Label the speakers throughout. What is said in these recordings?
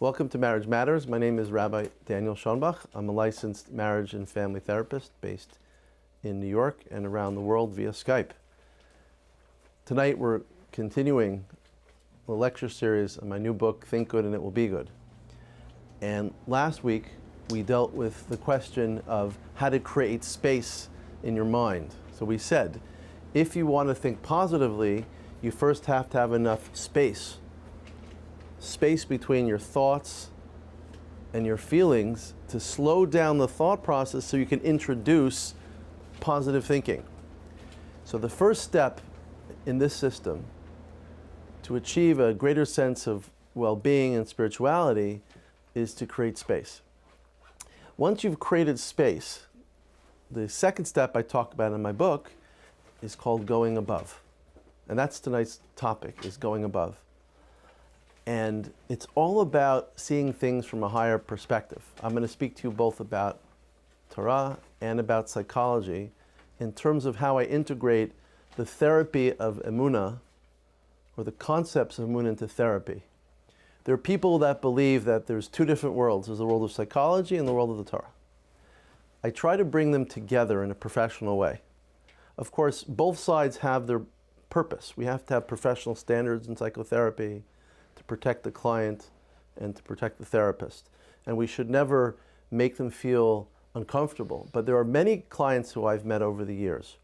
Speaker 1: Welcome to Marriage Matters. My name is Rabbi Daniel Schonbuch. I'm a licensed marriage and family therapist based in New York and around the world via Skype. Tonight we're continuing the lecture series on my new book, Think Good and It Will Be Good. And last week we dealt with the question of how to create space in your mind. So we said, if you want to think positively, you first have to have enough space between your thoughts and your feelings to slow down the thought process so you can introduce positive thinking. So the first step in this system to achieve a greater sense of well-being and spirituality is to create space. Once you've created space, the second step I talk about in my book is called going above. And that's tonight's topic, is going above. And it's all about seeing things from a higher perspective. I'm going to speak to you both about Torah and about psychology in terms of how I integrate the therapy of emunah, or the concepts of emunah, into therapy. There are people that believe that there's two different worlds. There's the world of psychology and the world of the Torah. I try to bring them together in a professional way. Of course, both sides have their purpose. We have to have professional standards in psychotherapy to protect the client and to protect the therapist. And we should never make them feel uncomfortable. But there are many clients who I've met over the years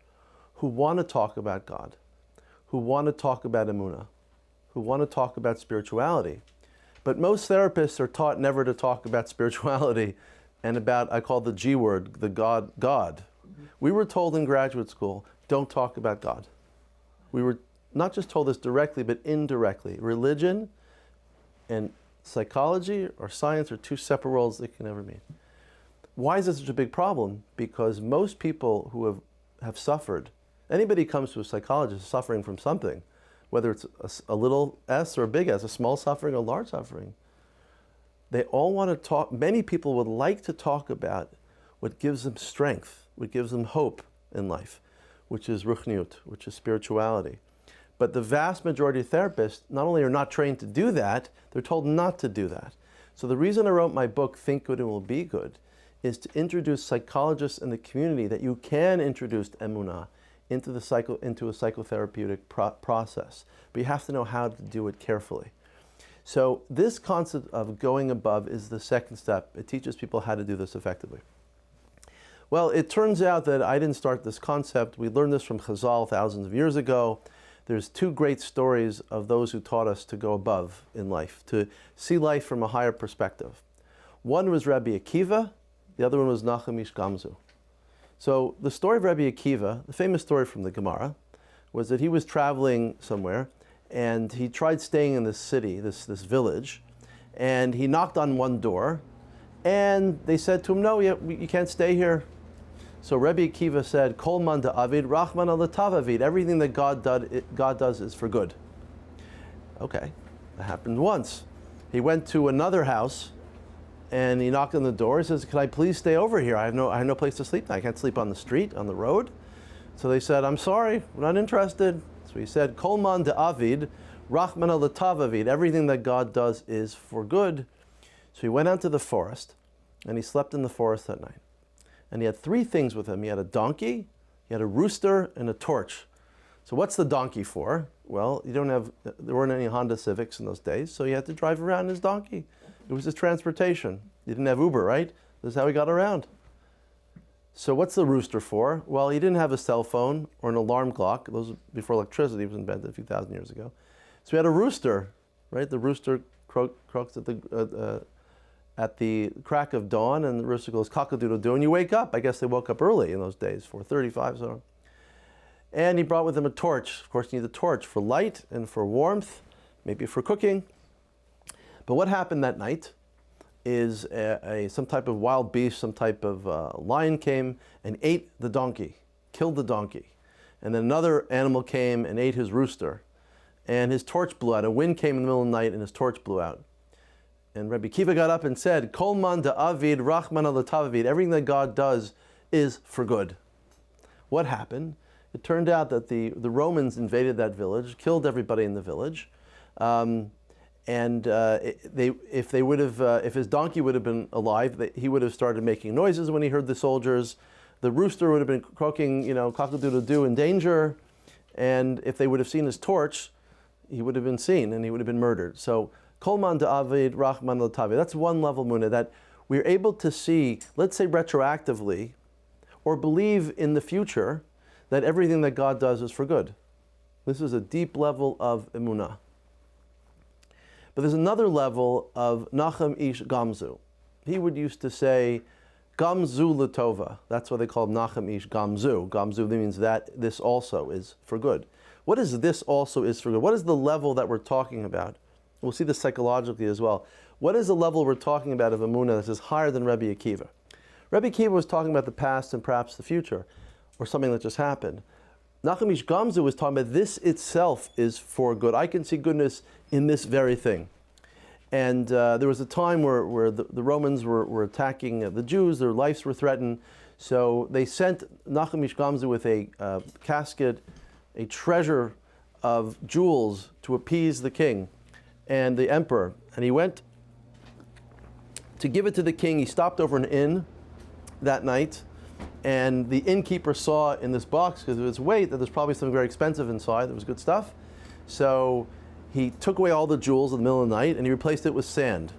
Speaker 1: who want to talk about God, who want to talk about emunah, who want to talk about spirituality. But most therapists are taught never to talk about spirituality and about, I call the G word, the God. We were told in graduate school, don't talk about God. We were not just told this directly, but indirectly. Religion and psychology or science are two separate worlds that can never meet. Why is this such a big problem? Because most people who have suffered, anybody who comes to a psychologist is suffering from something, whether it's a little s or a big S, a small suffering or large suffering. They all want to talk, many people would like to talk about what gives them strength, what gives them hope in life, which is ruchniut, which is spirituality. But the vast majority of therapists not only are not trained to do that, they're told not to do that. So the reason I wrote my book, Think Good and Will Be Good, is to introduce psychologists in the community that you can introduce emunah into a psychotherapeutic process. But you have to know how to do it carefully. So this concept of going above is the second step. It teaches people how to do this effectively. Well, it turns out that I didn't start this concept. We learned this from Chazal thousands of years ago. There's two great stories of those who taught us to go above in life, to see life from a higher perspective. One was Rabbi Akiva, the other one was Nachum Ish Gamzu. So the story of Rabbi Akiva, the famous story from the Gemara, was that he was traveling somewhere and he tried staying in this city, this village, and he knocked on one door and they said to him, no, you can't stay here. So Rabbi Akiva said, Kol man da'avid, Rachman al-tavavid. Everything that God does is for good. Okay, that happened once. He went to another house and he knocked on the door. He says, can I please stay over here? I have no place to sleep now. I can't sleep on the street, on the road. So they said, I'm sorry, we're not interested. So he said, Kol man da'avid, Rachman al-tavavid. Everything that God does is for good. So he went out to the forest and he slept in the forest that night. And he had three things with him. He had a donkey, he had a rooster, and a torch. So what's the donkey for? Well, there weren't any Honda Civics in those days, so he had to drive around in his donkey. It was his transportation. He didn't have Uber, right? This is how he got around. So what's the rooster for? Well, he didn't have a cell phone or an alarm clock. Those were before electricity was invented a few thousand years ago. So he had a rooster, right? The rooster croaks at the crack of dawn, and the rooster goes cock-a-doodle-doo, and you wake up. I guess they woke up early in those days, 4:35, so. And he brought with him a torch. Of course, you need a torch for light and for warmth, maybe for cooking. But what happened that night is some type of wild beast, some type of lion came and ate the donkey, killed the donkey. And then another animal came and ate his rooster. And his torch blew out. A wind came in the middle of the night and his torch blew out. And Rabbi Akiva got up and said, Kol man da'avid, Rachman al-tavavid. Everything that God does is for good. What happened? It turned out that the Romans invaded that village, killed everybody in the village, And if his donkey would have been alive, he would have started making noises when he heard the soldiers. The rooster would have been croaking, cock-a-doodle-doo in danger. And if they would have seen his torch, he would have been seen and he would have been murdered. So, Kolman da'avid Rahman l'tavi. That's one level, Munah, that we're able to see, let's say retroactively, or believe in the future that everything that God does is for good. This is a deep level of emunah. But there's another level of Nachem Ish Gamzu. He would used to say, Gamzu Latova. That's why they call him Nachem Ish Gamzu. Gamzu means that this also is for good. What is this also is for good? What is the level that we're talking about? We'll see this psychologically as well. What is the level we're talking about of emunah that is higher than Rabbi Akiva? Rabbi Akiva was talking about the past and perhaps the future, or something that just happened. Nachem Ish Gamzu was talking about this itself is for good. I can see goodness in this very thing. And there was a time where the Romans were attacking the Jews, their lives were threatened. So they sent Nachem Ish Gamzu with a casket, a treasure of jewels to appease the king and the emperor. And he went to give it to the king. He stopped over an inn that night. And the innkeeper saw in this box, because of its weight, that there's probably something very expensive inside. There was good stuff. So he took away all the jewels in the middle of the night and he replaced it with sand.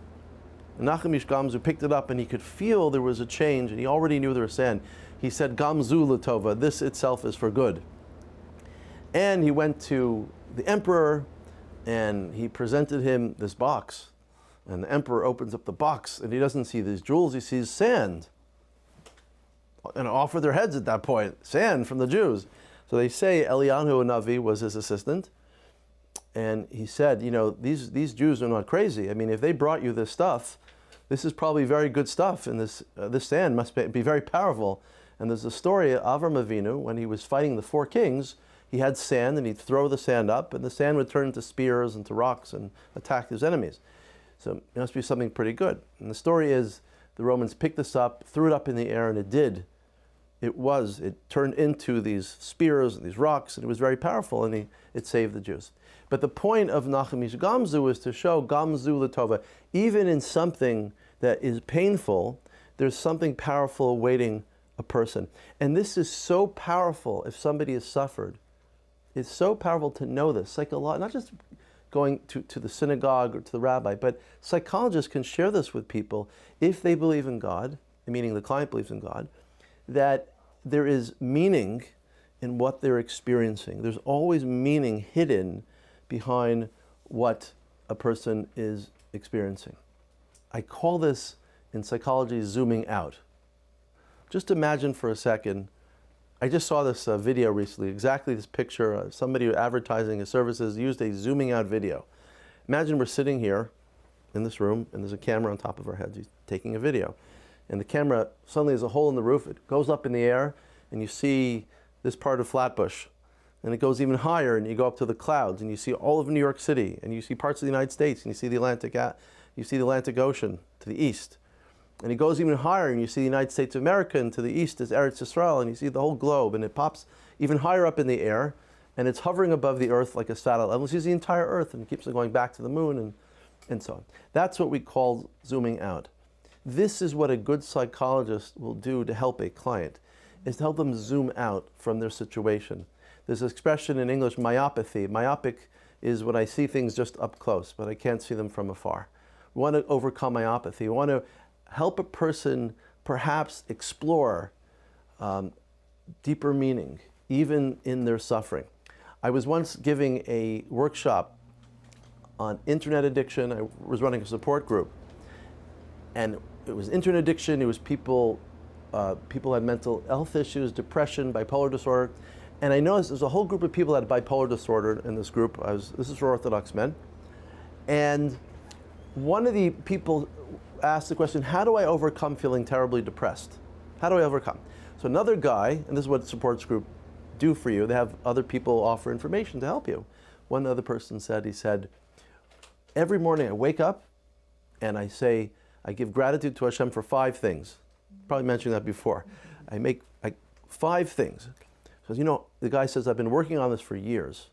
Speaker 1: And Nachem Ish Gamzu picked it up and he could feel there was a change and he already knew there was sand. He said, Gamzu Latova, this itself is for good. And he went to the emperor and he presented him this box. And the emperor opens up the box and he doesn't see these jewels, he sees sand. And off with their heads at that point, sand from the Jews. So they say Eliyahu Navi was his assistant. And he said, these Jews are not crazy. I mean, if they brought you this stuff, this is probably very good stuff. And this sand must be very powerful. And there's a story of Avram Avinu, when he was fighting the 4 kings, he had sand and he'd throw the sand up and the sand would turn into spears and to rocks and attack his enemies. So it must be something pretty good. And the story is the Romans picked this up, threw it up in the air, and it did. It turned into these spears and these rocks, and it was very powerful, and it saved the Jews. But the point of Nachem Ish Gamzu is to show Gamzu Latova, even in something that is painful, there's something powerful awaiting a person. And this is so powerful if somebody has suffered. It's so powerful to know this, not just going to the synagogue or to the rabbi, but psychologists can share this with people if they believe in God, meaning the client believes in God, that there is meaning in what they're experiencing. There's always meaning hidden behind what a person is experiencing. I call this in psychology zooming out. Just imagine for a second, I just saw this video recently, exactly this picture, somebody advertising his services used a zooming out video. Imagine we're sitting here in this room and there's a camera on top of our heads. He's taking a video. And the camera suddenly has a hole in the roof. It goes up in the air and you see this part of Flatbush. And it goes even higher and you go up to the clouds and you see all of New York City and you see parts of the United States and you see the Atlantic Ocean to the east. And it goes even higher and you see the United States of America, and to the east is Eretz Yisrael, and you see the whole globe, and it pops even higher up in the air and it's hovering above the earth like a satellite. And it sees the entire earth and it keeps on going back to the moon and so on. That's what we call zooming out. This is what a good psychologist will do to help a client, is to help them zoom out from their situation. There's an expression in English, myopathy. Myopic is when I see things just up close, but I can't see them from afar. We want to overcome myopathy. We want to help a person perhaps explore deeper meaning, even in their suffering. I was once giving a workshop on internet addiction. I was running a support group. And it was internet addiction, it was people had mental health issues, depression, bipolar disorder. And I noticed there's a whole group of people that had bipolar disorder in this group. This is for Orthodox men. And one of the people asked the question, how do I overcome feeling terribly depressed? How do I overcome? So another guy, and this is what supports group do for you, they have other people offer information to help you. One other person said, he said, every morning I wake up and I give gratitude to Hashem for 5 things. Probably mentioned that before. I make 5 things. Because the guy says, I've been working on this for years.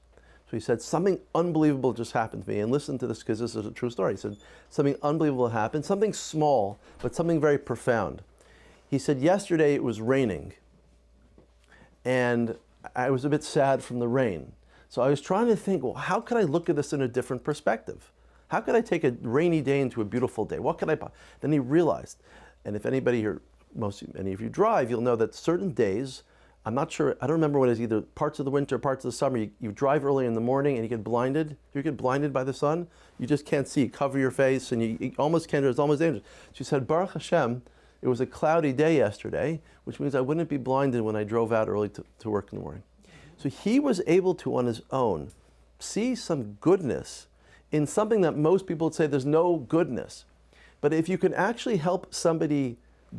Speaker 1: So he said, something unbelievable just happened to me. And listen to this because this is a true story. He said, something unbelievable happened, something small, but something very profound. He said, yesterday it was raining. And I was a bit sad from the rain. So I was trying to think, well, how could I look at this in a different perspective? How could I take a rainy day into a beautiful day? What could I? Then he realized, and if anybody here, any of you drive, you'll know that certain days, I'm not sure, I don't remember what it is, either parts of the winter, parts of the summer, you drive early in the morning and you get blinded. You get blinded by the sun, you just can't see, cover your face, and you almost can't, it's almost dangerous. She said, Baruch Hashem, it was a cloudy day yesterday, which means I wouldn't be blinded when I drove out early to work in the morning. So he was able to, on his own, see some goodness in something that most people would say there's no goodness. But if you can actually help somebody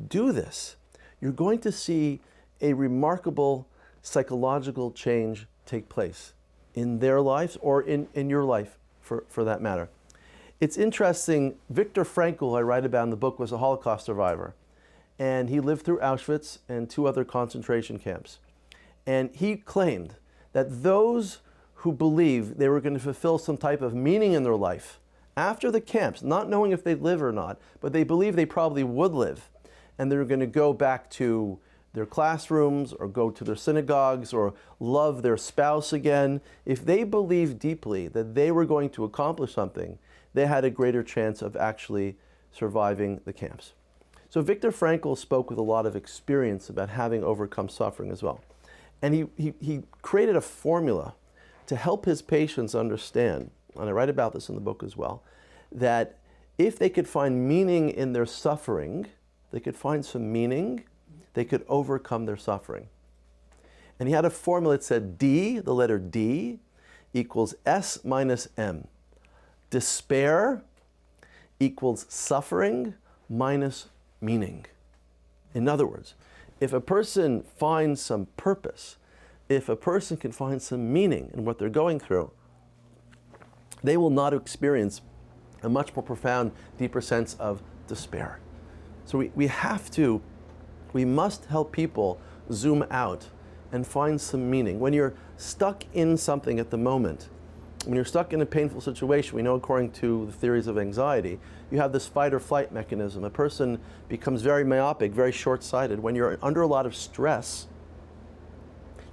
Speaker 1: do this, you're going to see a remarkable psychological change take place in their lives or in your life, for that matter. It's interesting, Viktor Frankl, I write about in the book, was a Holocaust survivor. And he lived through Auschwitz and 2 other concentration camps. And he claimed that those who believed they were going to fulfill some type of meaning in their life after the camps, not knowing if they'd live or not, but they believed they probably would live, and they were going to go back to their classrooms or go to their synagogues or love their spouse again. If they believed deeply that they were going to accomplish something, they had a greater chance of actually surviving the camps. So Viktor Frankl spoke with a lot of experience about having overcome suffering as well. And he created a formula to help his patients understand, and I write about this in the book as well, that if they could find meaning in their suffering, they could find some meaning, they could overcome their suffering. And he had a formula that said D, the letter D, equals S minus M. Despair equals suffering minus meaning. In other words, if a person finds some purpose, if a person can find some meaning in what they're going through, they will not experience a much more profound, deeper sense of despair. So we must help people zoom out and find some meaning. When you're stuck in something at the moment, when you're stuck in a painful situation, we know according to the theories of anxiety, you have this fight or flight mechanism. A person becomes very myopic, very short-sighted. When you're under a lot of stress,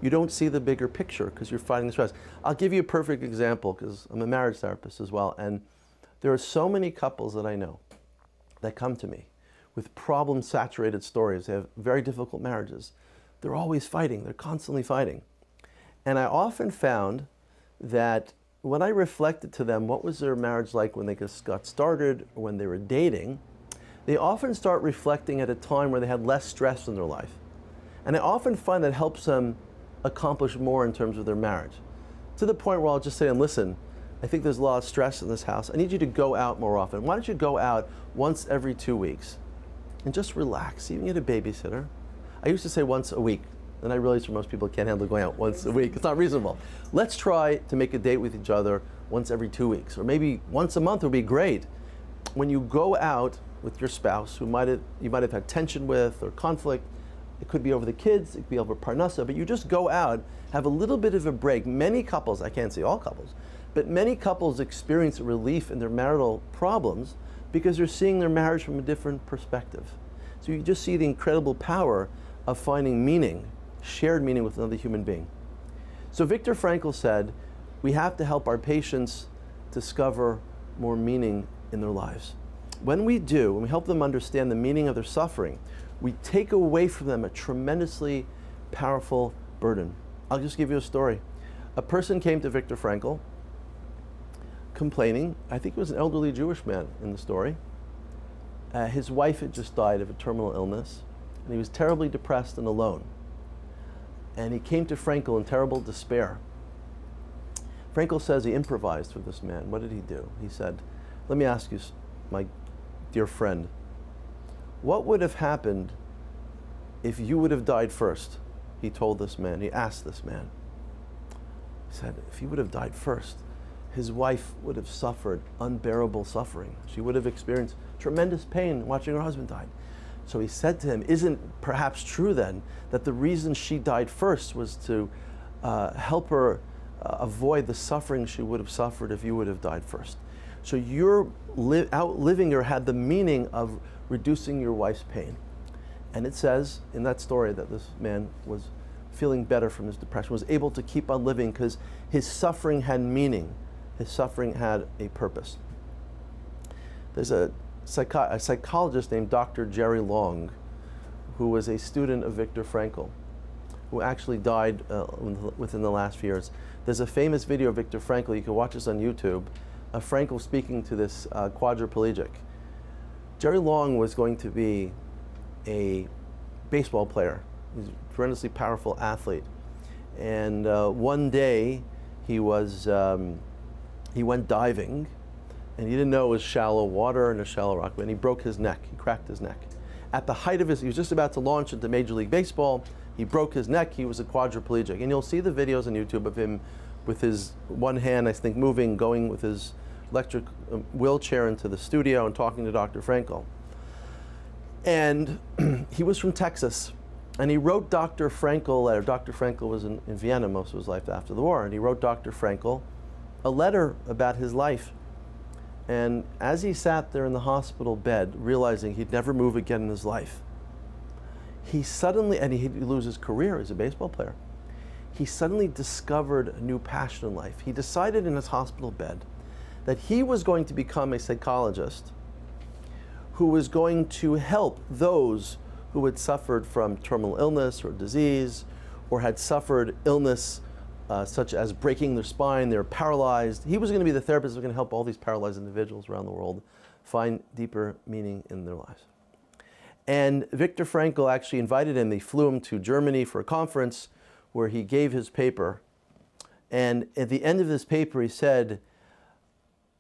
Speaker 1: you don't see the bigger picture because you're fighting the stress. I'll give you a perfect example because I'm a marriage therapist as well, and there are so many couples that I know that come to me with problem-saturated stories. They have very difficult marriages. They're always fighting. They're constantly fighting. And I often found that when I reflected to them what was their marriage like when they just got started or when they were dating, they often start reflecting at a time where they had less stress in their life. And I often find that helps them accomplish more in terms of their marriage. To the point where I'll just say to them, listen, I think there's a lot of stress in this house. I need you to go out more often. Why don't you go out once every 2 weeks and just relax, even get a babysitter. I used to say once a week. Then I realized for most people can't handle going out once a week. It's not reasonable. Let's try to make a date with each other once every 2 weeks, or maybe once a month would be great. When you go out with your spouse, who you might have had tension with or conflict, it could be over the kids, it could be over parnasa, but you just go out, have a little bit of a break. Many couples, I can't say all couples, but many couples experience relief in their marital problems because they're seeing their marriage from a different perspective. So you just see the incredible power of finding meaning, shared meaning with another human being. So Viktor Frankl said, we have to help our patients discover more meaning in their lives. When we do, when we help them understand the meaning of their suffering, we take away from them a tremendously powerful burden. I'll just give you a story. A person came to Viktor Frankl complaining. I think it was an elderly Jewish man in the story. His wife had just died of a terminal illness, and he was terribly depressed and alone. And he came to Frankl in terrible despair. Frankl says he improvised with this man. What did he do? He said, let me ask you, my dear friend, what would have happened if you would have died first? He told this man, he asked this man. He said, if he would have died first, his wife would have suffered unbearable suffering. She would have experienced tremendous pain watching her husband die. So he said to him, isn't perhaps true then that the reason she died first was to help her avoid the suffering she would have suffered if you would have died first. So you're outliving her had the meaning of reducing your wife's pain. And it says in that story that this man was feeling better from his depression, was able to keep on living because his suffering had meaning. His suffering had a purpose. There's a psychologist named Dr. Jerry Long, who was a student of Viktor Frankl, who actually died within the last few years. There's a famous video of Viktor Frankl, you can watch this on YouTube, of Frankl speaking to this quadriplegic. Jerry Long was going to be a baseball player. He's a tremendously powerful athlete. And one day he went diving, and he didn't know it was shallow water and a shallow rock, and he broke his neck, he cracked his neck. At the height of he was just about to launch into Major League Baseball, he broke his neck, he was a quadriplegic. And you'll see the videos on YouTube of him with his one hand, I think, moving, going with his electric wheelchair into the studio and talking to Dr. Frankl. And he was from Texas, and he wrote Dr. Frankl a letter. Dr. Frankl was in Vienna most of his life after the war, and he wrote Dr. Frankl a letter about his life. And as he sat there in the hospital bed, realizing he'd never move again in his life, he suddenly, and he'd lose his career as a baseball player, he suddenly discovered a new passion in life. He decided in his hospital bed that he was going to become a psychologist who was going to help those who had suffered from terminal illness or disease, or had suffered illness such as breaking their spine, they're paralyzed. He was going to be the therapist who was going to help all these paralyzed individuals around the world find deeper meaning in their lives. And Viktor Frankl actually invited him. They flew him to Germany for a conference where he gave his paper. And at the end of this paper, he said,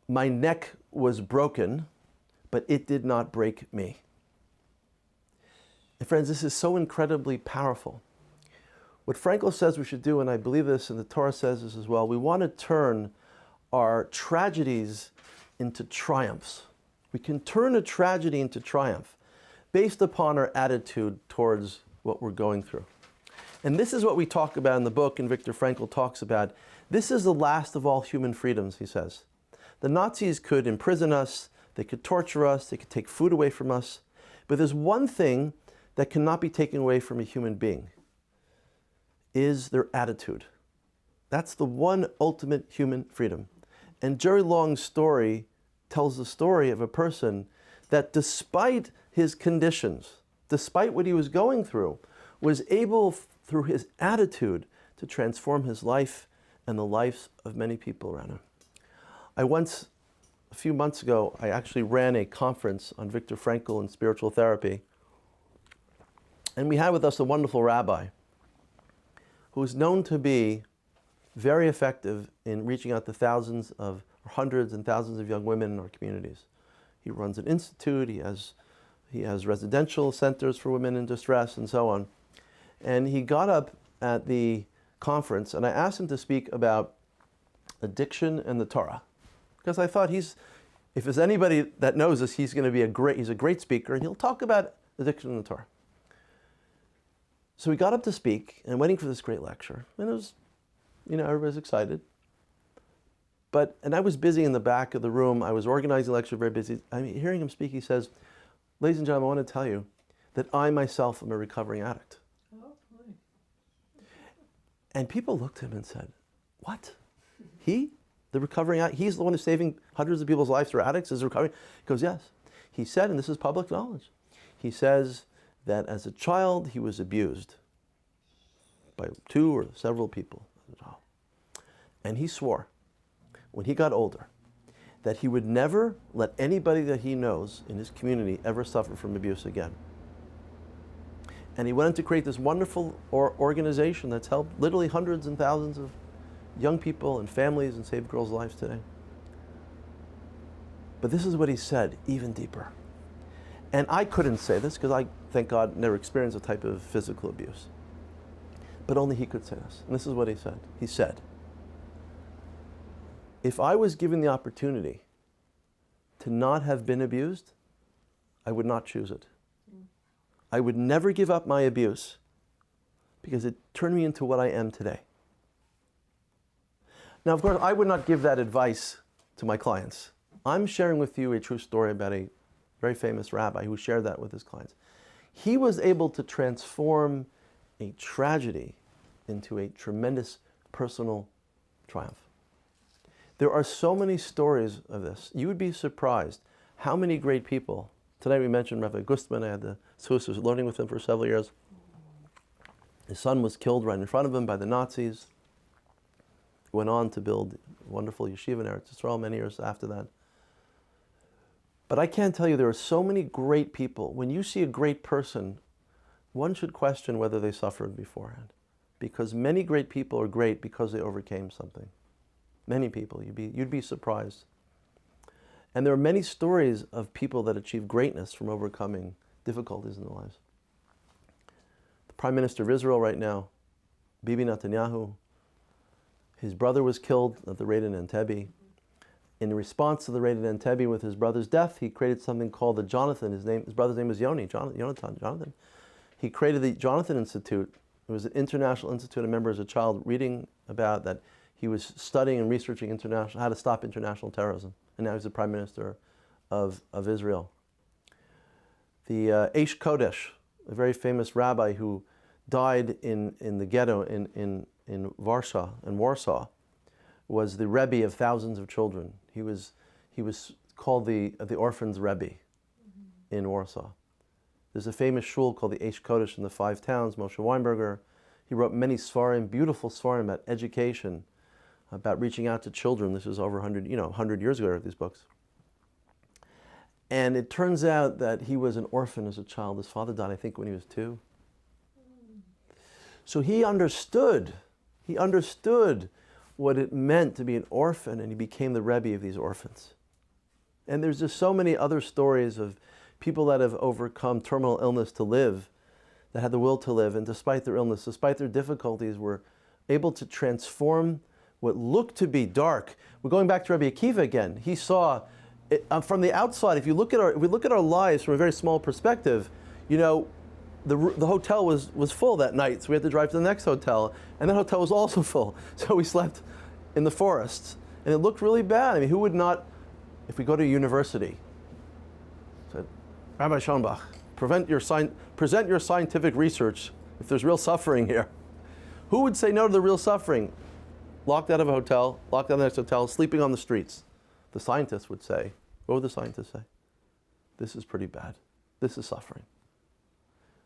Speaker 1: "My neck was broken, but it did not break me." And friends, this is so incredibly powerful. What Frankl says we should do, and I believe this, and the Torah says this as well, we want to turn our tragedies into triumphs. We can turn a tragedy into triumph based upon our attitude towards what we're going through. And this is what we talk about in the book, and Viktor Frankl talks about. This is the last of all human freedoms, he says. The Nazis could imprison us, they could torture us, they could take food away from us, but there's one thing that cannot be taken away from a human being, is their attitude. That's the one ultimate human freedom. And Jerry Long's story tells the story of a person that despite his conditions, despite what he was going through, was able through his attitude to transform his life and the lives of many people around him. A few months ago, I actually ran a conference on Viktor Frankl and spiritual therapy. And we had with us a wonderful rabbi who is known to be very effective in reaching out to hundreds and thousands of young women in our communities. He runs an institute, he has residential centers for women in distress and so on. And he got up at the conference and I asked him to speak about addiction and the Torah. Because I thought if there's anybody that knows this, he's a great speaker and he'll talk about addiction and the Torah. So he got up to speak and waiting for this great lecture. And it was, everybody's excited. And I was busy in the back of the room. I was organizing the lecture, very busy. Hearing him speak, he says, "Ladies and gentlemen, I want to tell you that I myself am a recovering addict." Oh, boy. And people looked at him and said, "What? He? The recovering addict? He's the one who's saving hundreds of people's lives through addicts? Is recovering?" He goes, "Yes." He said, and this is public knowledge, he says that as a child he was abused by two or several people. And he swore, when he got older, that he would never let anybody that he knows in his community ever suffer from abuse again. And he went on to create this wonderful organization that's helped literally hundreds and thousands of young people and families and saved girls' lives today. But this is what he said, even deeper. And I couldn't say this because I, thank God, never experienced a type of physical abuse. But only he could say this. And this is what he said. He said, "If I was given the opportunity to not have been abused, I would not choose it. I would never give up my abuse because it turned me into what I am today. Now, of course, I would not give that advice to my clients. I'm sharing with you a true story about a very famous rabbi who shared that with his clients. He was able to transform a tragedy into a tremendous personal triumph. There are so many stories of this. You would be surprised how many great people. Today we mentioned Rabbi Gustman. I had the source was learning with him for several years. His son was killed right in front of him by the Nazis. He went on to build a wonderful yeshiva in Eretz Yisrael many years after that. But I can't tell you, there are so many great people. When you see a great person, one should question whether they suffered beforehand. Because many great people are great because they overcame something. Many people, you'd be surprised. And there are many stories of people that achieve greatness from overcoming difficulties in their lives. The Prime Minister of Israel right now, Bibi Netanyahu, his brother was killed at the raid in Entebbe. In response to the raid in Entebbe with his brother's death, he created something called the Jonathan. His brother's name was Jonathan. He created the Jonathan Institute. It was an international institute. I remember as a child reading about that. He was studying and researching how to stop international terrorism. And now he's the Prime Minister of Israel. The Eish Kodesh, a very famous rabbi who died in the ghetto in Warsaw, was the Rabbi of thousands of children. He was called the orphans Rabbi in Warsaw. There's a famous shul called the Eish Kodesh in the Five Towns, Moshe Weinberger. He wrote many svarim, beautiful svarim about education, about reaching out to children. This was over 100 years ago, I wrote these books. And it turns out that he was an orphan as a child. His father died, I think, when he was 2. So he understood what it meant to be an orphan, and he became the Rebbe of these orphans. And there's just so many other stories of people that have overcome terminal illness to live, that had the will to live, and despite their illness, despite their difficulties, were able to transform what looked to be dark. We're going back to Rabbi Akiva again. He saw it, from the outside. If we look at our lives from a very small perspective, the hotel was full that night, so we had to drive to the next hotel, and that hotel was also full. So we slept in the forests, and it looked really bad. I mean, who would not? If we go to a university, said, Rabbi Schonbuch, present your scientific research. If there's real suffering here, who would say no to the real suffering? Locked out of a hotel, locked out of the next hotel, sleeping on the streets. The scientists would say, what would the scientists say? This is pretty bad. This is suffering.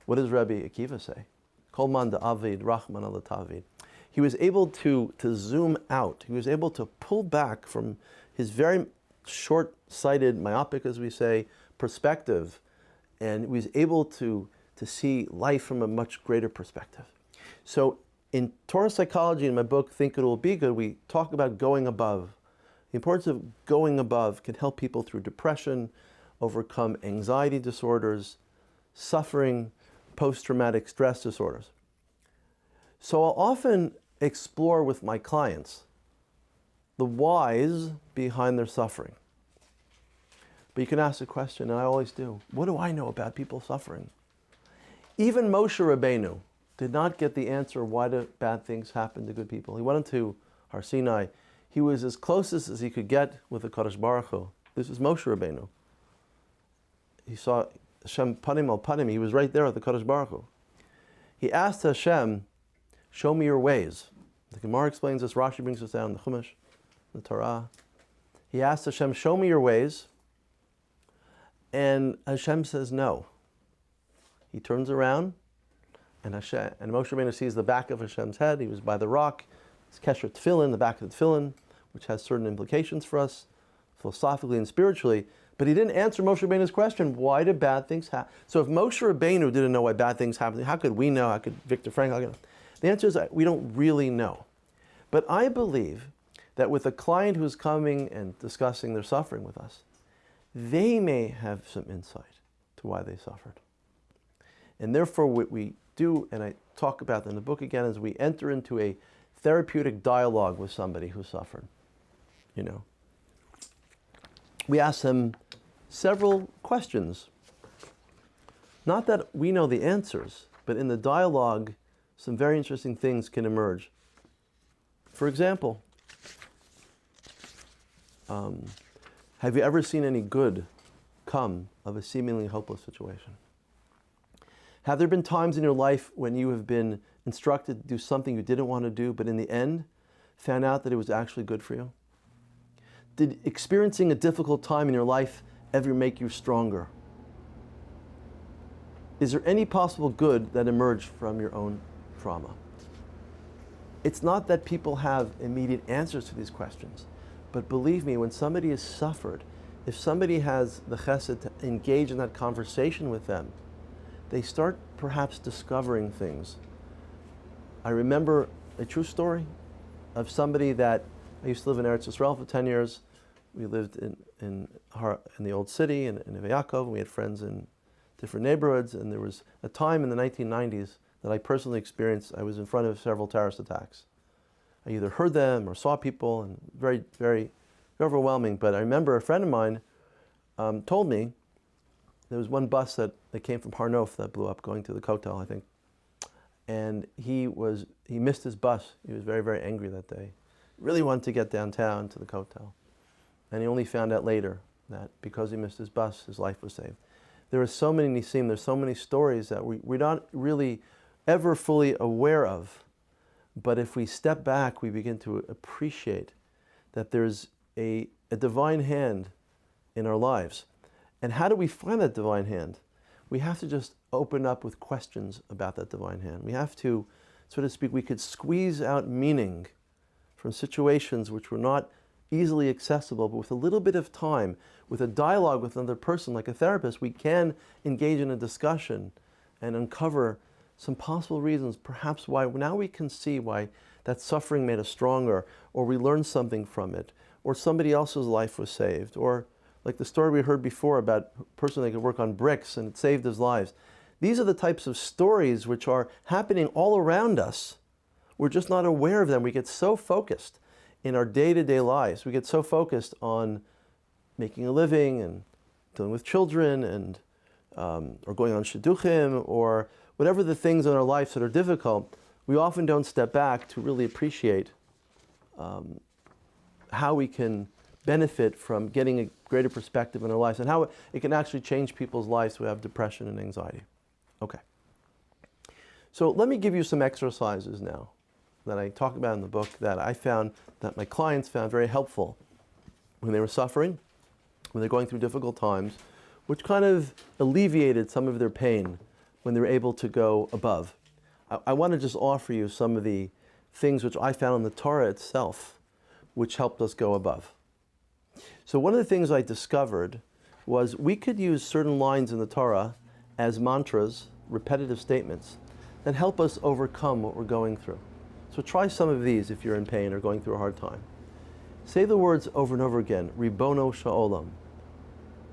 Speaker 1: What does Rabbi Akiva say? Kol man da'avid rachman ala tavid. He was able to zoom out. He was able to pull back from his very short-sighted, myopic, as we say, perspective, and he was able to see life from a much greater perspective. So in Torah psychology, in my book, Think It Will Be Good, we talk about going above. The importance of going above can help people through depression, overcome anxiety disorders, suffering, post-traumatic stress disorders. So I'll often explore with my clients the whys behind their suffering. But you can ask the question, and I always do, what do I know about people suffering? Even Moshe Rabbeinu did not get the answer, why do bad things happen to good people? He went into Har Sinai. He was as close as he could get with the Kadosh Baruch Hu. This is Moshe Rabbeinu. He saw Hashem panim al panim. He was right there at the Kadosh Baruch Hu. He asked Hashem, show me your ways. The Gemara explains this, Rashi brings this down in the Chumash, the Torah. He asked Hashem, show me your ways. And Hashem says no. He turns around, and Moshe Rabbeinu sees the back of Hashem's head. He was by the rock. It's Kesher Tefillin, the back of the Tefillin, which has certain implications for us, philosophically and spiritually. But he didn't answer Moshe Rabbeinu's question, why do bad things happen? So if Moshe Rabbeinu didn't know why bad things happen, how could we know? How could Viktor Frankl? The answer is we don't really know. But I believe that with a client who's coming and discussing their suffering with us, they may have some insight to why they suffered. And therefore what we do, and I talk about that in the book again, is we enter into a therapeutic dialogue with somebody who suffered. We ask them several questions. Not that we know the answers, but in the dialogue, some very interesting things can emerge. For example, Have you ever seen any good come of a seemingly hopeless situation? Have there been times in your life when you have been instructed to do something you didn't want to do, but in the end found out that it was actually good for you? Did experiencing a difficult time in your life ever make you stronger? Is there any possible good that emerged from your own trauma? It's not that people have immediate answers to these questions, but believe me, when somebody has suffered, if somebody has the chesed to engage in that conversation with them, they start perhaps discovering things. I remember a true story of somebody that, I used to live in Eretz Yisrael for 10 years. We lived in the old city, in Neve Yaakov, and we had friends in different neighborhoods, and there was a time in the 1990s that I personally experienced. I was in front of several terrorist attacks. I either heard them or saw people, and very, very overwhelming. But I remember a friend of mine told me there was one bus that came from Har Nof that blew up going to the Kotel, I think. And he missed his bus. He was very, very angry that day. Really wanted to get downtown to the Kotel. And he only found out later that because he missed his bus, his life was saved. There are so many nisim, there's so many stories that we're not really ever fully aware of. But if we step back, we begin to appreciate that there's a divine hand in our lives. And how do we find that divine hand? We have to just open up with questions about that divine hand. We have to, so to speak, we could squeeze out meaning from situations which were not easily accessible, but with a little bit of time, with a dialogue with another person, like a therapist, we can engage in a discussion and uncover some possible reasons, perhaps why now we can see why that suffering made us stronger, or we learned something from it, or somebody else's life was saved, or like the story we heard before about a person that could work on bricks and it saved his lives. These are the types of stories which are happening all around us. We're just not aware of them. We get so focused in our day-to-day lives. We get so focused on making a living and dealing with children and or going on shidduchim or whatever the things in our lives that are difficult. We often don't step back to really appreciate how we can benefit from getting a greater perspective in our lives and how it can actually change people's lives who have depression and anxiety. Okay. So let me give you some exercises now that I talk about in the book that I found, that my clients found very helpful when they were suffering, when they're going through difficult times, which kind of alleviated some of their pain when they were able to go above. I want to just offer you some of the things which I found in the Torah itself, which helped us go above. So one of the things I discovered was we could use certain lines in the Torah as mantras, repetitive statements, that help us overcome what we're going through. So try some of these if you're in pain or going through a hard time. Say the words over and over again, Ribono Sha'olam,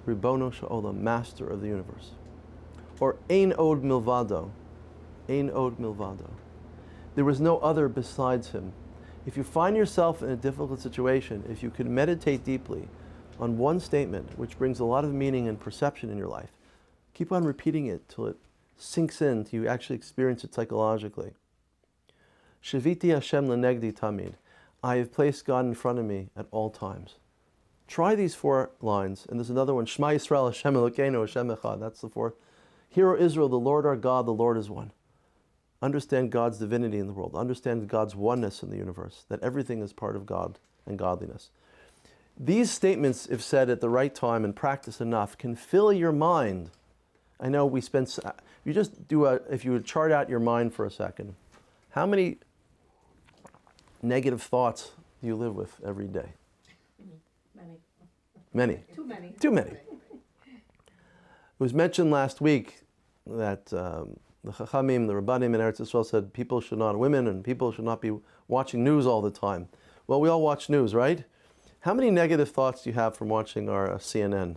Speaker 1: Ribono Sha'olam, Master of the Universe. Or Ein Od Milvado, Ein Od Milvado. There was no other besides him. If you find yourself in a difficult situation, if you could meditate deeply on one statement, which brings a lot of meaning and perception in your life, keep on repeating it till it sinks in, till you actually experience it psychologically. Shaviti Hashem lenegdi tamid. I have placed God in front of me at all times. Try these 4 lines, and there's another one. Shema Yisrael Hashem Elokeinu Hashem Echad. That's the 4th. Hear, O Israel, the Lord our God, the Lord is one. Understand God's divinity in the world. Understand God's oneness in the universe, that everything is part of God and godliness. These statements, if said at the right time and practiced enough, can fill your mind. I know we spend, if you would chart out your mind for a second, how many negative thoughts do you live with every day?
Speaker 2: Many.
Speaker 1: Many.
Speaker 2: Too many.
Speaker 1: Too many. It was mentioned last week that the Chachamim, the Rabbanim in Eretz Yisrael said women and people should not be watching news all the time. Well, we all watch news, right? How many negative thoughts do you have from watching our CNN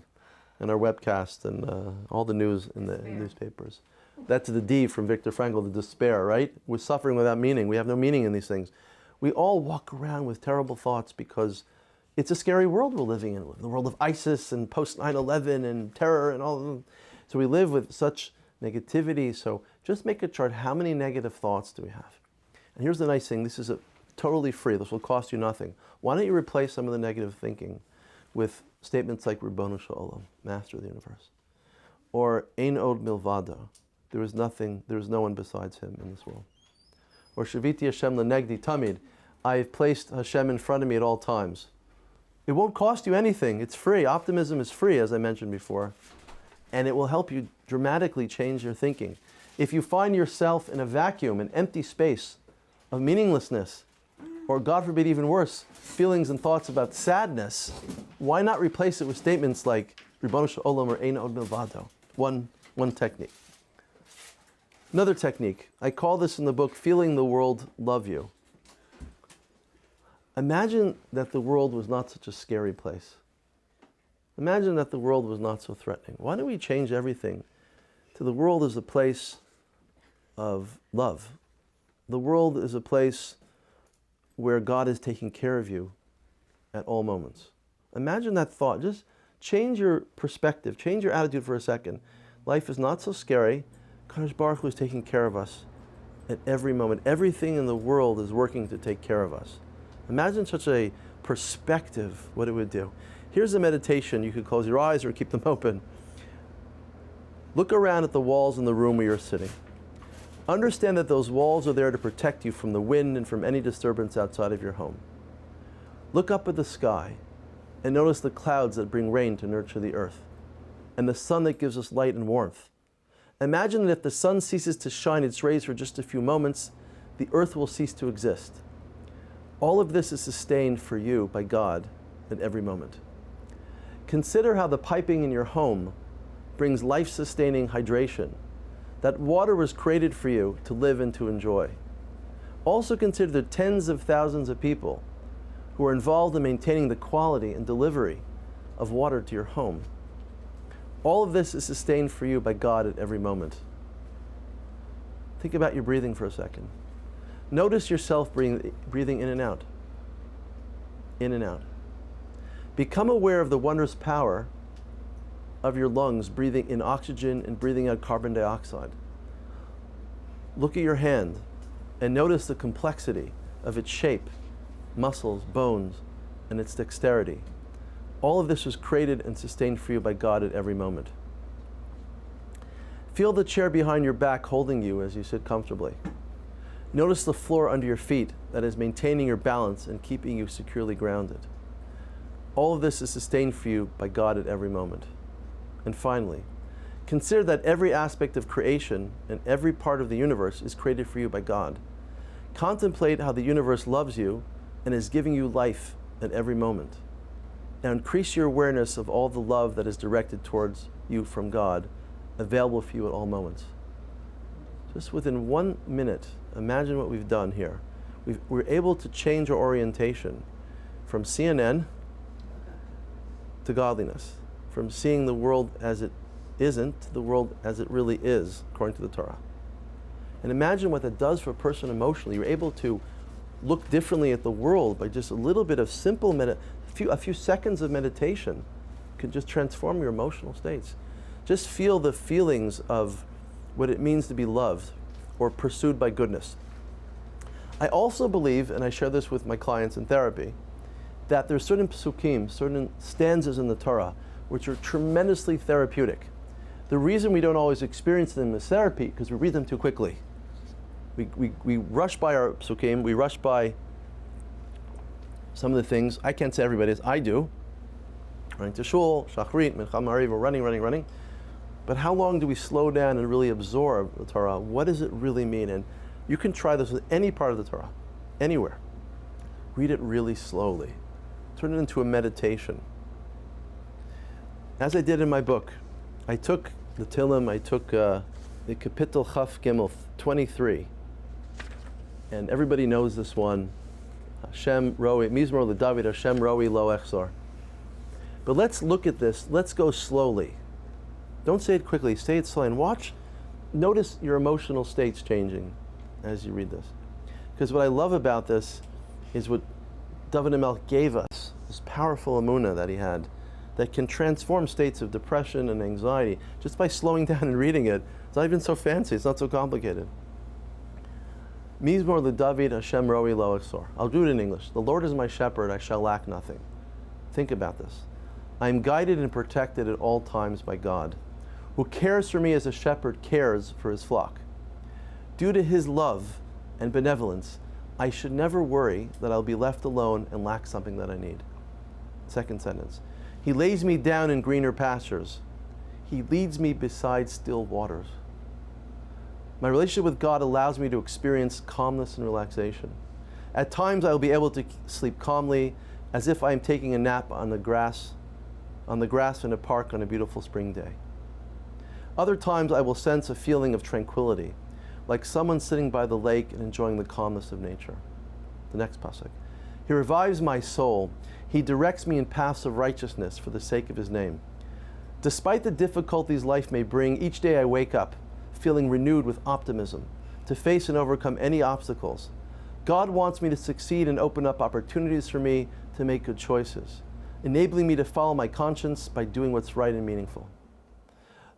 Speaker 1: and our webcast and all the news in the newspapers? That's the D from Viktor Frankl, the despair, right? We're suffering without meaning. We have no meaning in these things. We all walk around with terrible thoughts because it's a scary world we're living in. The world of ISIS and post 9/11 and terror and all of them. So we live with such negativity. So just make a chart. How many negative thoughts do we have? And here's the nice thing. This is totally free. This will cost you nothing. Why don't you replace some of the negative thinking with statements like Ribono Shel Olam, Master of the Universe, or Ein Od Milvado, there is no one besides him in this world, or Shaviti Hashem Lenegdi Tamid, I have placed Hashem in front of me at all times. It won't cost you anything. It's free. Optimism is free, as I mentioned before, and it will help you dramatically change your thinking. If you find yourself in a vacuum, an empty space of meaninglessness, or God forbid even worse, feelings and thoughts about sadness, why not replace it with statements like Ribono Shel Olam or Ein Od Milvado? One technique. Another technique, I call this in the book, feeling the world love you. Imagine that the world was not such a scary place. Imagine that the world was not so threatening. Why don't we change everything to the world as a place of love? The world is a place where God is taking care of you at all moments. Imagine that thought. Just change your perspective, change your attitude for a second. Life is not so scary. Kadosh Baruch Hu is taking care of us at every moment. Everything in the world is working to take care of us. Imagine such a perspective, what it would do. Here's a meditation. You could close your eyes or keep them open. Look around at the walls in the room where you're sitting. Understand that those walls are there to protect you from the wind and from any disturbance outside of your home. Look up at the sky and notice the clouds that bring rain to nurture the earth, and the sun that gives us light and warmth. Imagine that if the sun ceases to shine its rays for just a few moments, the earth will cease to exist. All of this is sustained for you by God at every moment. Consider how the piping in your home brings life-sustaining hydration. That water was created for you to live and to enjoy. Also consider the tens of thousands of people who are involved in maintaining the quality and delivery of water to your home. All of this is sustained for you by God at every moment. Think about your breathing for a second. Notice yourself breathing in and out. In and out. Become aware of the wondrous power of your lungs breathing in oxygen and breathing out carbon dioxide. Look at your hand and notice the complexity of its shape, muscles, bones, and its dexterity. All of this was created and sustained for you by God at every moment. Feel the chair behind your back holding you as you sit comfortably. Notice the floor under your feet that is maintaining your balance and keeping you securely grounded. All of this is sustained for you by God at every moment. And finally, consider that every aspect of creation and every part of the universe is created for you by God. Contemplate how the universe loves you and is giving you life at every moment. Now increase your awareness of all the love that is directed towards you from God, available for you at all moments. Just within 1 minute, imagine what we've done here. We're able to change our orientation from CNN to godliness, from seeing the world as it isn't to the world as it really is, according to the Torah. And imagine what that does for a person emotionally. You're able to look differently at the world by just a little bit of simple a few seconds of meditation can just transform your emotional states. Just feel the feelings of what it means to be loved or pursued by goodness. I also believe, and I share this with my clients in therapy, that there's certain psukim, certain stanzas in the Torah, which are tremendously therapeutic. The reason we don't always experience them as therapy, because we read them too quickly. We rush by our psukim, we rush by some of the things. I can't say everybody's, I do. Running to shul, shachrit, mincha mariv, we're running. But how long do we slow down and really absorb the Torah? What does it really mean? And you can try this with any part of the Torah, anywhere. Read it really slowly. Turn it into a meditation. As I did in my book, I took the Tillim, I took the Kapitel Chaf Gimel 23, and everybody knows this one. Hashem Roi, Mizmor LeDavid, Hashem Roi Lo Echzor. But let's look at this, let's go slowly. Don't say it quickly, say it slowly, and watch, notice your emotional states changing as you read this. Because what I love about this is what David HaMelech gave us, this powerful emunah that he had, that can transform states of depression and anxiety just by slowing down and reading it. It's not even so fancy, it's not so complicated. Mizmor LeDavid, Hashem Roi Lo Echzor. I'll do it in English. The Lord is my shepherd, I shall lack nothing. Think about this. I am guided and protected at all times by God, who cares for me as a shepherd cares for his flock. Due to his love and benevolence, I should never worry that I'll be left alone and lack something that I need. Second sentence. He lays me down in greener pastures. He leads me beside still waters. My relationship with God allows me to experience calmness and relaxation. At times I will be able to sleep calmly, as if I am taking a nap on the grass in a park on a beautiful spring day. Other times I will sense a feeling of tranquility, like someone sitting by the lake and enjoying the calmness of nature. The next pasuk. He revives my soul. He directs me in paths of righteousness for the sake of his name. Despite the difficulties life may bring, each day I wake up feeling renewed with optimism to face and overcome any obstacles. God wants me to succeed and open up opportunities for me to make good choices, enabling me to follow my conscience by doing what's right and meaningful.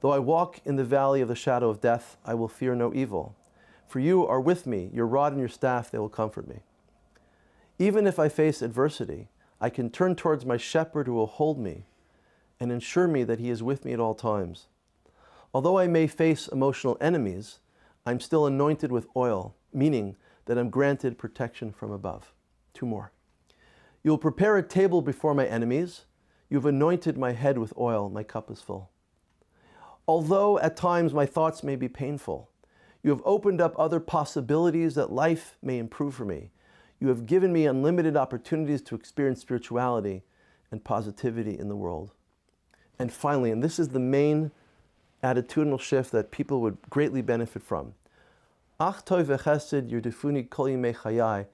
Speaker 1: Though I walk in the valley of the shadow of death, I will fear no evil. For you are with me, your rod and your staff, they will comfort me. Even if I face adversity, I can turn towards my shepherd who will hold me and ensure me that he is with me at all times. Although I may face emotional enemies, I'm still anointed with oil, meaning that I'm granted protection from above. Two more. You will prepare a table before my enemies. You have anointed my head with oil. My cup is full. Although at times my thoughts may be painful, you have opened up other possibilities that life may improve for me. You have given me unlimited opportunities to experience spirituality and positivity in the world. And finally, and this is the main attitudinal shift that people would greatly benefit from. Ach tov v'chesed yerdefuni kol yimei chayai,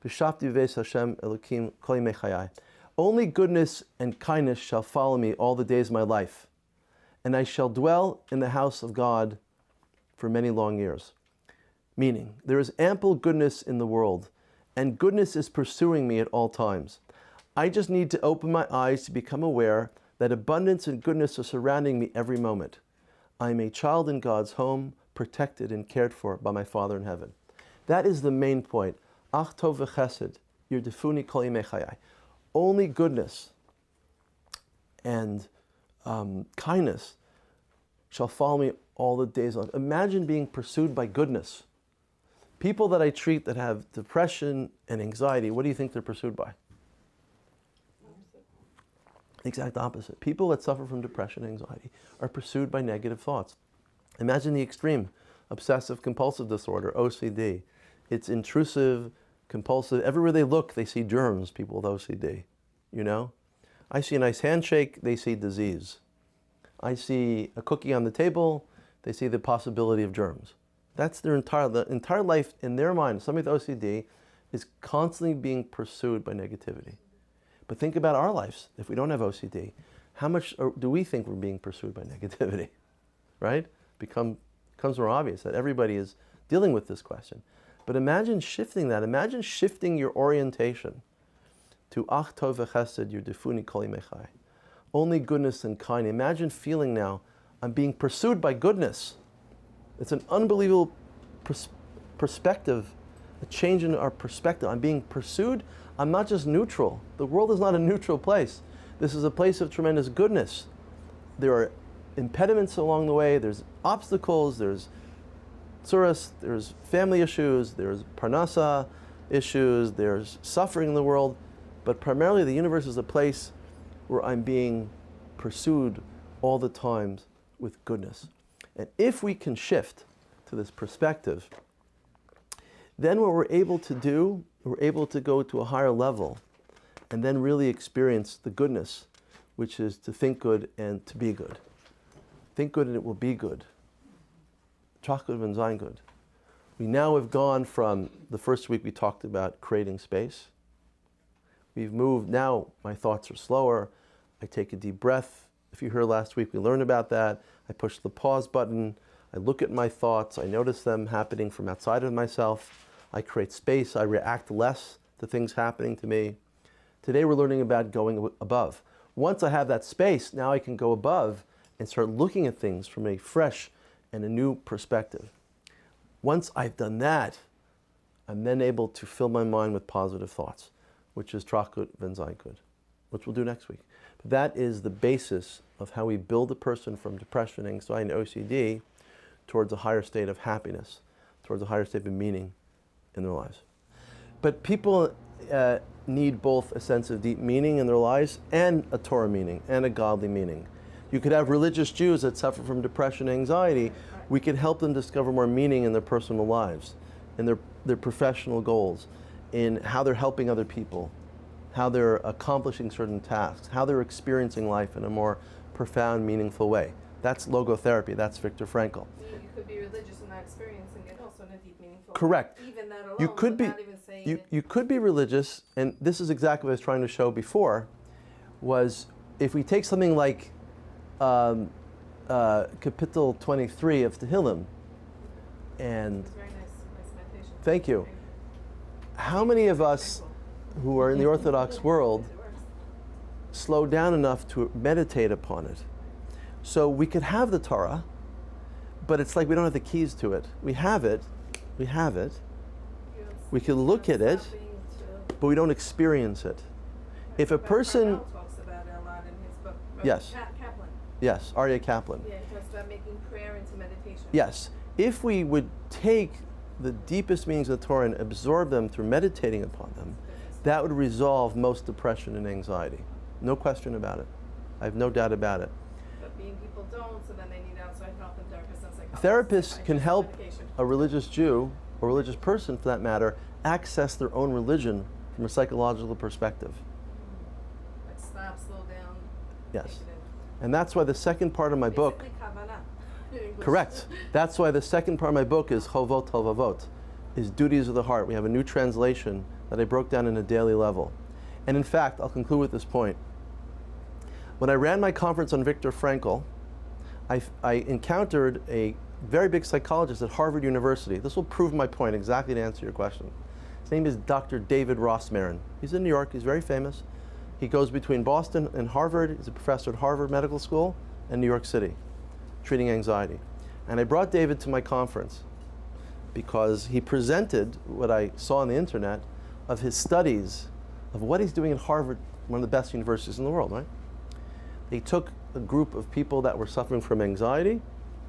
Speaker 1: b'shafti v'es Hashem Elokim kol yimei chayai. Only goodness and kindness shall follow me all the days of my life, and I shall dwell in the house of God for many long years. Meaning, there is ample goodness in the world, and goodness is pursuing me at all times. I just need to open my eyes to become aware that abundance and goodness are surrounding me every moment. I am a child in God's home, protected and cared for by my Father in heaven. That is the main point. Ach tov v'chesed, yerdefuni kol yimei chayai. Only goodness and kindness shall follow me all the days of life. Imagine being pursued by goodness. People that I treat that have depression and anxiety, what do you think they're pursued by? Exact opposite. People that suffer from depression and anxiety are pursued by negative thoughts. Imagine the extreme. Obsessive compulsive disorder, OCD. It's intrusive, compulsive. Everywhere they look, they see germs, people with OCD. You know? I see a nice handshake, they see disease. I see a cookie on the table, they see the possibility of germs. That's the entire life in their mind. Somebody with OCD is constantly being pursued by negativity. But think about our lives. If we don't have OCD, how much do we think we're being pursued by negativity? Right? Becomes more obvious that everybody is dealing with this question. But imagine shifting that. Imagine shifting your orientation to Ach tov v'chesed yerdefuni kol yimei chayai. Only goodness and kindness. Imagine feeling now, I'm being pursued by goodness. It's an unbelievable perspective, a change in our perspective. I'm being pursued. I'm not just neutral. The world is not a neutral place. This is a place of tremendous goodness. There are impediments along the way. There's obstacles. There's tsuras. There's family issues. There's parnasa issues. There's suffering in the world. But primarily the universe is a place where I'm being pursued all the time with goodness. And if we can shift to this perspective, then what we're able to do, we're able to go to a higher level and then really experience the goodness, which is to think good and to be good. Think good and it will be good. Trach and sein good. We now have gone from the first week we talked about creating space. We've moved, now my thoughts are slower. I take a deep breath. If you heard last week, we learned about that. I push the pause button. I look at my thoughts. I notice them happening from outside of myself. I create space. I react less to things happening to me. Today we're learning about going above. Once I have that space, now I can go above and start looking at things from a fresh and a new perspective. Once I've done that, I'm then able to fill my mind with positive thoughts, which is trachut v'nzayin good. which we'll do next week. But that is the basis of how we build a person from depression, anxiety, and OCD towards a higher state of happiness, towards a higher state of meaning in their lives. But people need both a sense of deep meaning in their lives and a Torah meaning and a godly meaning. You could have religious Jews that suffer from depression and anxiety. We could help them discover more meaning in their personal lives, in their professional goals, in how they're helping other people, how they're accomplishing certain tasks, how they're experiencing life in a more profound, meaningful way. That's logotherapy. That's Viktor Frankl.
Speaker 2: You could be religious and not experiencing it also in a deep, meaningful
Speaker 1: Correct.
Speaker 2: way. Even that alone,
Speaker 1: You could be,
Speaker 2: without even saying it.
Speaker 1: you could be religious, and this is exactly what I was trying to show before, was if we take something like Kapitel 23 of Tehillim, and
Speaker 2: It's very nice meditation.
Speaker 1: thank you. How many of us who are in the Orthodox world
Speaker 2: It works.
Speaker 1: slow down enough to meditate upon it? So we could have the Torah, but it's like we don't have the keys to it. We have it,
Speaker 2: You
Speaker 1: we can look at it, but we don't experience it. If a person,
Speaker 2: Farrell talks about it a lot in his book.
Speaker 1: Yes.
Speaker 2: Kaplan.
Speaker 1: yes, Aryeh Kaplan,
Speaker 2: Yeah, he talks about making prayer into meditation.
Speaker 1: yes, if we would take the deepest meanings of the Torah and absorb them through meditating upon them, that would resolve most depression and anxiety. No question about it. I have no doubt about it.
Speaker 2: But being people don't, so then they need outside help and therapists and psychologists.
Speaker 1: Therapists can help
Speaker 2: Medication.
Speaker 1: a religious Jew, or religious person for that matter, access their own religion from a psychological perspective.
Speaker 2: Like stop, slow down.
Speaker 1: Yes.
Speaker 2: take it in.
Speaker 1: And that's why the second part of my book,
Speaker 2: Basically kavanah in English.
Speaker 1: correct, that's why the second part of my book is Chovot Halvavot, is duties of the heart. We have a new translation that I broke down in a daily level. And in fact, I'll conclude with this point. When I ran my conference on Viktor Frankl, I encountered a very big psychologist at Harvard University. This will prove my point exactly to answer your question. His name is Dr. David Rossmarin. He's in New York, he's very famous. He goes between Boston and Harvard. He's a professor at Harvard Medical School and New York City, treating anxiety. And I brought David to my conference because he presented what I saw on the internet of his studies of what he's doing at Harvard, one of the best universities in the world, right? They took a group of people that were suffering from anxiety.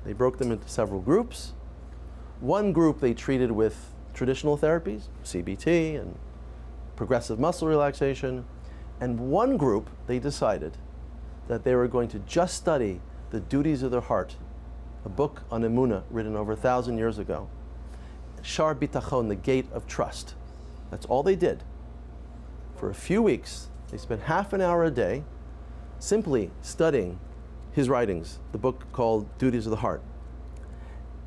Speaker 1: They broke them into several groups. One group they treated with traditional therapies, CBT and progressive muscle relaxation. And one group, they decided that they were going to just study the duties of their heart, a book on Emunah written over 1,000 years ago. Shar Bitachon, the gate of trust. That's all they did. For a few weeks, they spent half an hour a day simply studying his writings, the book called Duties of the Heart.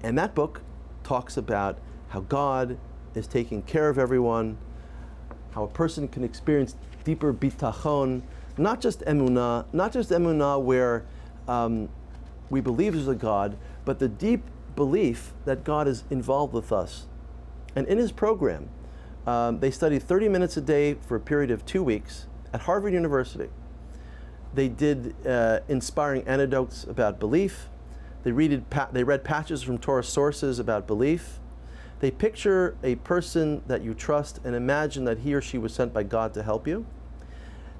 Speaker 1: And that book talks about how God is taking care of everyone, how a person can experience deeper bitachon, not just emunah where we believe there's a God, but the deep belief that God is involved with us. And in his program, they studied 30 minutes a day for a period of 2 weeks at Harvard University. They did inspiring anecdotes about belief. They read patches from Torah sources about belief. They picture a person that you trust and imagine that he or she was sent by God to help you.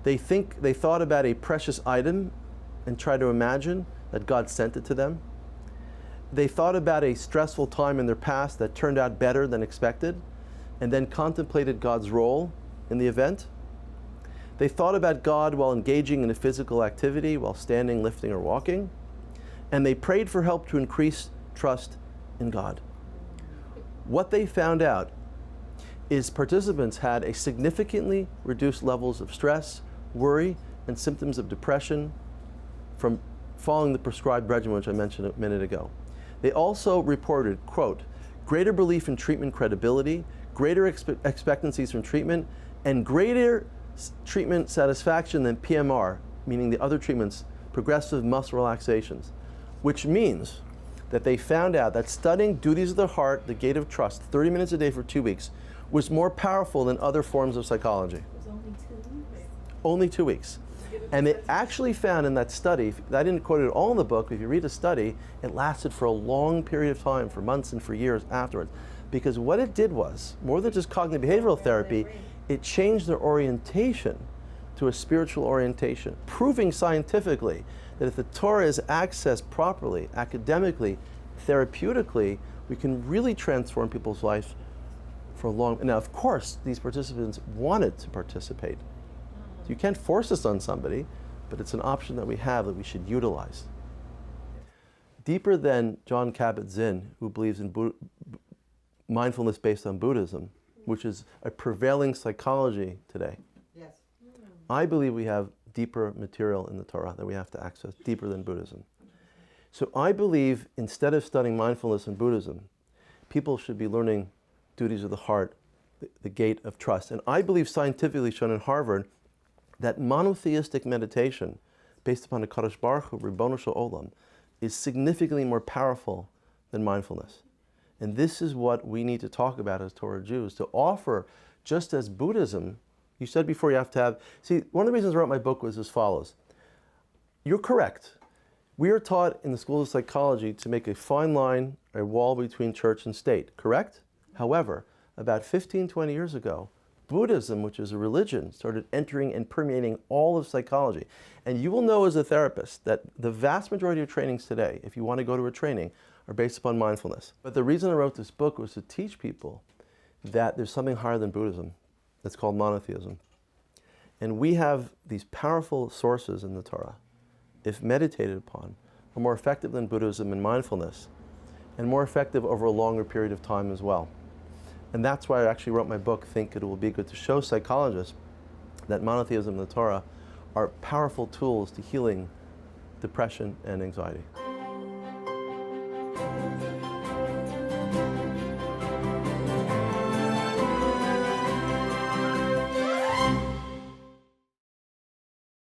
Speaker 1: They thought about a precious item and try to imagine that God sent it to them. They thought about a stressful time in their past that turned out better than expected, and then contemplated God's role in the event. They thought about God while engaging in a physical activity, while standing, lifting, or walking. And they prayed for help to increase trust in God. What they found out is participants had a significantly reduced levels of stress, worry, and symptoms of depression from following the prescribed regimen, which I mentioned a minute ago. They also reported, quote, greater belief in treatment credibility, greater expectancies from treatment, and greater treatment satisfaction than PMR, meaning the other treatments, progressive muscle relaxations, which means that they found out that studying Duties of the Heart, the Gate of Trust, 30 minutes a day for 2 weeks, was more powerful than other forms of psychology.
Speaker 2: It was only 2 weeks.
Speaker 1: Only 2 weeks. And they actually found in that study, I didn't quote it all in the book, but if you read the study, it lasted for a long period of time, for months and for years afterwards. Because what it did was, more than just cognitive behavioral therapy, it changed their orientation to a spiritual orientation, proving scientifically that if the Torah is accessed properly, academically, therapeutically, we can really transform people's life for a long. Now, of course, these participants wanted to participate. So you can't force this on somebody, but it's an option that we have that we should utilize. Deeper than Jon Kabat-Zinn, who believes in mindfulness based on Buddhism, which is a prevailing psychology today.
Speaker 3: Yes.
Speaker 1: I believe we have deeper material in the Torah that we have to access, deeper than Buddhism. So I believe instead of studying mindfulness in Buddhism, people should be learning duties of the heart, the gate of trust. And I believe scientifically shown in Harvard that monotheistic meditation based upon the Kadosh Baruch Hu, Ribbono Shel Olam, is significantly more powerful than mindfulness. And this is what we need to talk about as Torah Jews, to offer, just as Buddhism, you said before you have to have, see, one of the reasons I wrote my book was as follows. You're correct. We are taught in the schools of psychology to make a fine line, a wall between church and state, correct? However, about 15, 20 years ago, Buddhism, which is a religion, started entering and permeating all of psychology. And you will know as a therapist that the vast majority of trainings today, if you want to go to a training, are based upon mindfulness. But the reason I wrote this book was to teach people that there's something higher than Buddhism. That's called monotheism. And we have these powerful sources in the Torah, if meditated upon, are more effective than Buddhism and mindfulness, and more effective over a longer period of time as well. And that's why I actually wrote my book, Think It Will Be Good, to show psychologists that monotheism and the Torah are powerful tools to healing depression and anxiety.